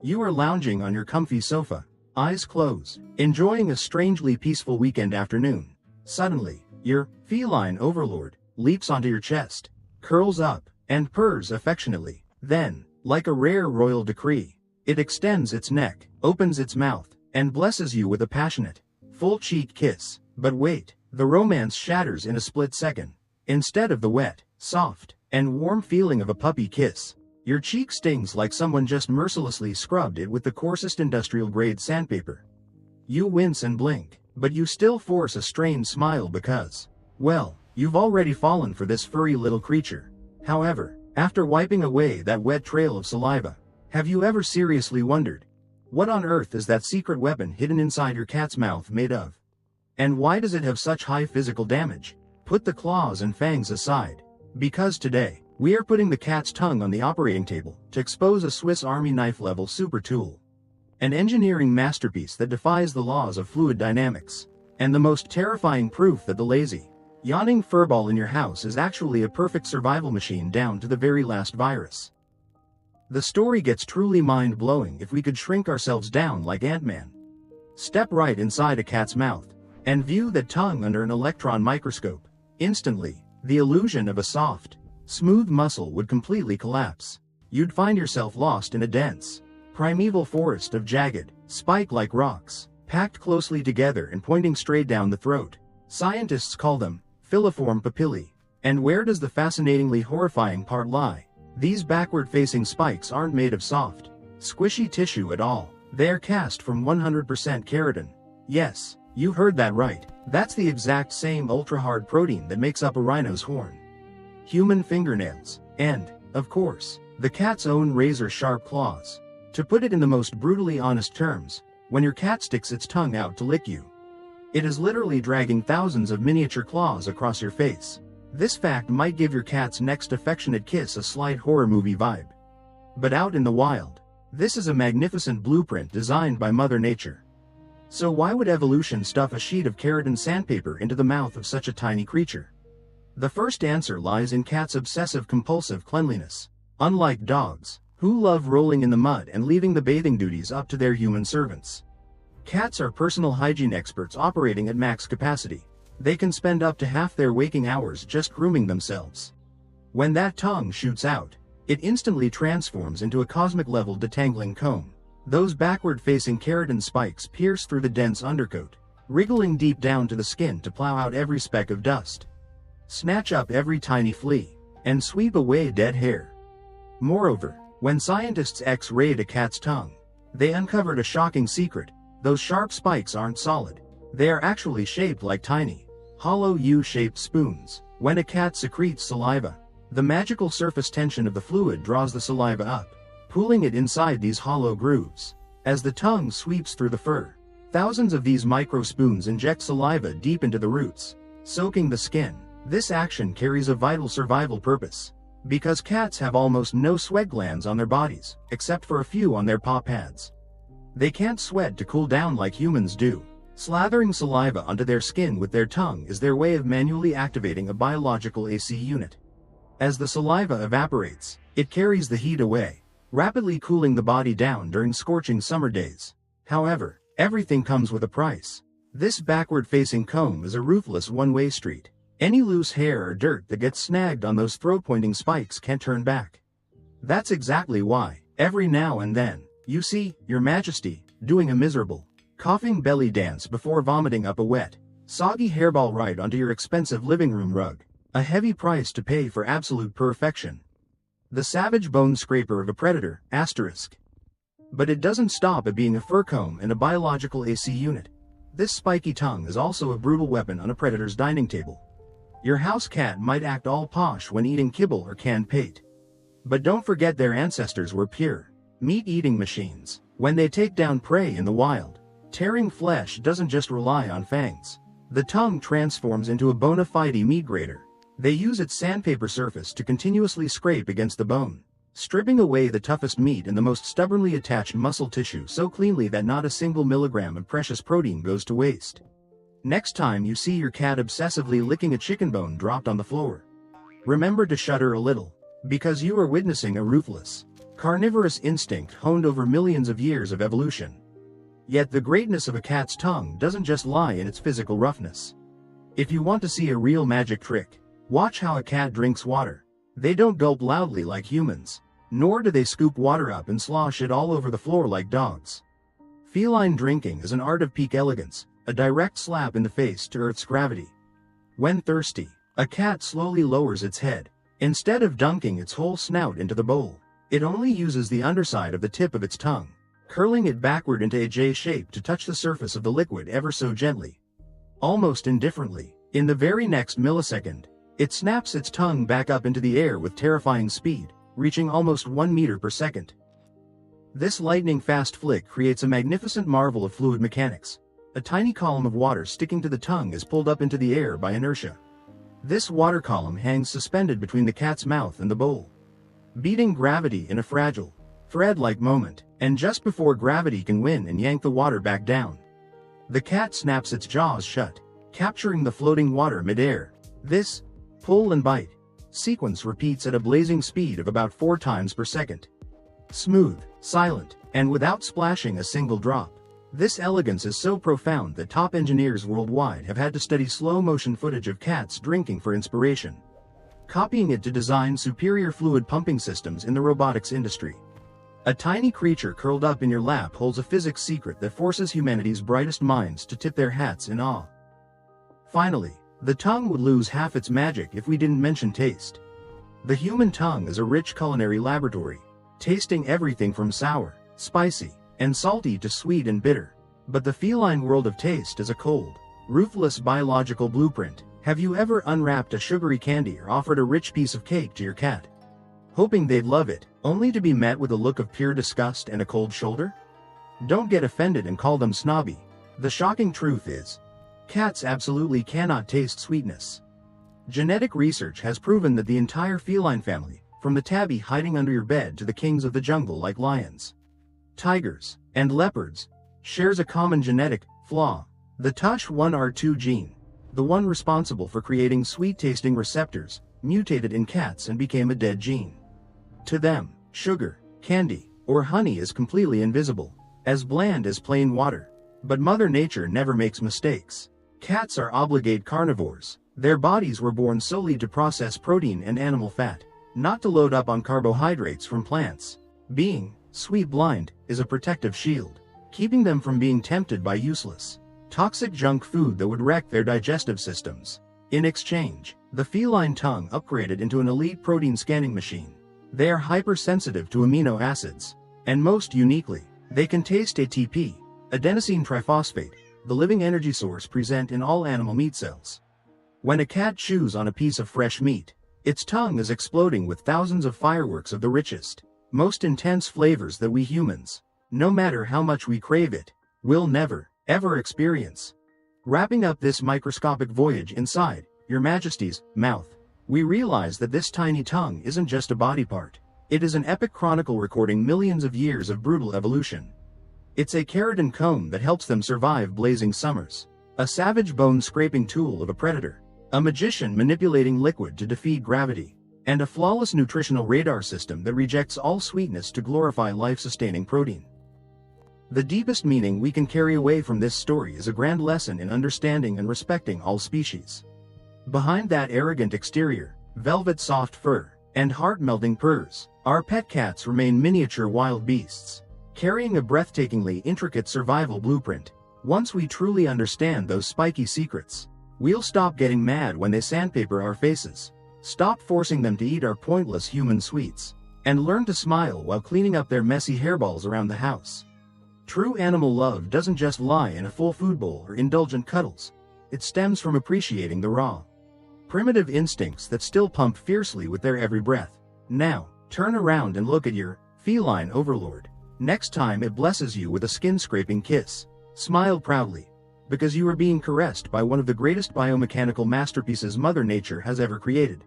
You are lounging on your comfy sofa, eyes closed, enjoying a strangely peaceful weekend afternoon. Suddenly, your feline overlord leaps onto your chest, curls up, and purrs affectionately. Then, like a rare royal decree, it extends its neck, opens its mouth, and blesses you with a passionate, full-cheek kiss. But wait, the romance shatters in a split second. Instead of the wet, soft, and warm feeling of a puppy kiss, your cheek stings like someone just mercilessly scrubbed it with the coarsest industrial-grade sandpaper. You wince and blink, but you still force a strained smile because, well, you've already fallen for this furry little creature. However, after wiping away that wet trail of saliva, have you ever seriously wondered, what on earth is that secret weapon hidden inside your cat's mouth made of? And why does it have such high physical damage? Put the claws and fangs aside, because today, we are putting the cat's tongue on the operating table to expose a Swiss Army knife-level super tool. An engineering masterpiece that defies the laws of fluid dynamics, and the most terrifying proof that the lazy, yawning furball in your house is actually a perfect survival machine down to the very last virus. The story gets truly mind-blowing if we could shrink ourselves down like Ant-Man. Step right inside a cat's mouth, and view that tongue under an electron microscope. Instantly, the illusion of a soft, smooth muscle would completely collapse. You'd find yourself lost in a dense, primeval forest of jagged, spike-like rocks, packed closely together and pointing straight down the throat. Scientists call them filiform papillae. And where does the fascinatingly horrifying part lie? These backward-facing spikes aren't made of soft, squishy tissue at all. They are cast from 100% keratin. Yes, you heard that right. That's the exact same ultra-hard protein that makes up a rhino's horn, human fingernails, and, of course, the cat's own razor-sharp claws. To put it in the most brutally honest terms, when your cat sticks its tongue out to lick you, it is literally dragging thousands of miniature claws across your face. This fact might give your cat's next affectionate kiss a slight horror movie vibe. But out in the wild, this is a magnificent blueprint designed by Mother Nature. So why would evolution stuff a sheet of keratin sandpaper into the mouth of such a tiny creature? The first answer lies in cats' obsessive-compulsive cleanliness. Unlike dogs, who love rolling in the mud and leaving the bathing duties up to their human servants, cats are personal hygiene experts operating at max capacity. They can spend up to half their waking hours just grooming themselves. When that tongue shoots out, it instantly transforms into a cosmic-level detangling comb. Those backward-facing keratin spikes pierce through the dense undercoat, wriggling deep down to the skin to plow out every speck of dust, snatch up every tiny flea, and sweep away dead hair. Moreover, when scientists X-rayed a cat's tongue, they uncovered a shocking secret. Those sharp spikes aren't solid. They are actually shaped like tiny, hollow U-shaped spoons. When a cat secretes saliva, the magical surface tension of the fluid draws the saliva up, pooling it inside these hollow grooves. As the tongue sweeps through the fur, thousands of these micro-spoons inject saliva deep into the roots, soaking the skin. This action carries a vital survival purpose, because cats have almost no sweat glands on their bodies, except for a few on their paw pads. They can't sweat to cool down like humans do. Slathering saliva onto their skin with their tongue is their way of manually activating a biological AC unit. As the saliva evaporates, it carries the heat away, rapidly cooling the body down during scorching summer days. However, everything comes with a price. This backward-facing comb is a ruthless one-way street. Any loose hair or dirt that gets snagged on those throat-pointing spikes can't turn back. That's exactly why, every now and then, you see Your Majesty doing a miserable, coughing belly dance before vomiting up a wet, soggy hairball right onto your expensive living room rug. A heavy price to pay for absolute perfection. The savage bone scraper of a predator, asterisk. But it doesn't stop at being a fur comb and a biological AC unit. This spiky tongue is also a brutal weapon on a predator's dining table. Your house cat might act all posh when eating kibble or canned pate. But don't forget their ancestors were pure, meat-eating machines. When they take down prey in the wild, tearing flesh doesn't just rely on fangs. The tongue transforms into a bona fide meat-grater. They use its sandpaper surface to continuously scrape against the bone, stripping away the toughest meat and the most stubbornly attached muscle tissue so cleanly that not a single milligram of precious protein goes to waste. Next time you see your cat obsessively licking a chicken bone dropped on the floor, remember to shudder a little, because you are witnessing a ruthless, carnivorous instinct honed over millions of years of evolution. Yet the greatness of a cat's tongue doesn't just lie in its physical roughness. If you want to see a real magic trick, watch how a cat drinks water. They don't gulp loudly like humans, nor do they scoop water up and slosh it all over the floor like dogs. Feline drinking is an art of peak elegance, a direct slap in the face to Earth's gravity. When thirsty, a cat slowly lowers its head. Instead of dunking its whole snout into the bowl, it only uses the underside of the tip of its tongue, curling it backward into a J shape to touch the surface of the liquid ever so gently. Almost indifferently, in the very next millisecond, it snaps its tongue back up into the air with terrifying speed, reaching almost 1 meter per second. This lightning-fast flick creates a magnificent marvel of fluid mechanics. A tiny column of water sticking to the tongue is pulled up into the air by inertia. This water column hangs suspended between the cat's mouth and the bowl, beating gravity in a fragile, thread-like moment, and just before gravity can win and yank the water back down, the cat snaps its jaws shut, capturing the floating water mid-air. This pull and bite sequence repeats at a blazing speed of about 4 times per second. Smooth, silent, and without splashing a single drop. This elegance is so profound that top engineers worldwide have had to study slow-motion footage of cats drinking for inspiration, copying it to design superior fluid pumping systems in the robotics industry. A tiny creature curled up in your lap holds a physics secret that forces humanity's brightest minds to tip their hats in awe. Finally, the tongue would lose half its magic if we didn't mention taste. The human tongue is a rich culinary laboratory, tasting everything from sour, spicy, and salty to sweet and bitter. But the feline world of taste is a cold, ruthless biological blueprint. Have you ever unwrapped a sugary candy or offered a rich piece of cake to your cat, hoping they'd love it, only to be met with a look of pure disgust and a cold shoulder? Don't get offended and call them snobby. The shocking truth is, cats absolutely cannot taste sweetness. Genetic research has proven that the entire feline family, from the tabby hiding under your bed to the kings of the jungle like lions, tigers, and leopards, shares a common genetic flaw: the TUSH1R2 gene, the one responsible for creating sweet-tasting receptors, mutated in cats and became a dead gene. To them, sugar, candy, or honey is completely invisible, as bland as plain water. But Mother Nature never makes mistakes. Cats are obligate carnivores. Their bodies were born solely to process protein and animal fat, not to load up on carbohydrates from plants. Being sweet blind is a protective shield, keeping them from being tempted by useless, toxic junk food that would wreck their digestive systems. In exchange, the feline tongue upgraded into an elite protein scanning machine. They are hypersensitive to amino acids, and most uniquely, they can taste ATP, adenosine triphosphate, the living energy source present in all animal meat cells. When a cat chews on a piece of fresh meat, its tongue is exploding with thousands of fireworks of the richest, most intense flavors that we humans, no matter how much we crave it, will never, ever experience. Wrapping up this microscopic voyage inside Your Majesty's mouth, we realize that this tiny tongue isn't just a body part. It is an epic chronicle recording millions of years of brutal evolution. It's a keratin comb that helps them survive blazing summers, a savage bone-scraping tool of a predator, a magician manipulating liquid to defeat gravity, and a flawless nutritional radar system that rejects all sweetness to glorify life-sustaining protein. The deepest meaning we can carry away from this story is a grand lesson in understanding and respecting all species. Behind that arrogant exterior, velvet soft fur, and heart-melting purrs, our pet cats remain miniature wild beasts, carrying a breathtakingly intricate survival blueprint. Once we truly understand those spiky secrets, we'll stop getting mad when they sandpaper our faces, stop forcing them to eat our pointless human sweets, and learn to smile while cleaning up their messy hairballs around the house. True animal love doesn't just lie in a full food bowl or indulgent cuddles. It stems from appreciating the raw, primitive instincts that still pump fiercely with their every breath. Now, turn around and look at your feline overlord. Next time it blesses you with a skin-scraping kiss, smile proudly, because you are being caressed by one of the greatest biomechanical masterpieces Mother Nature has ever created.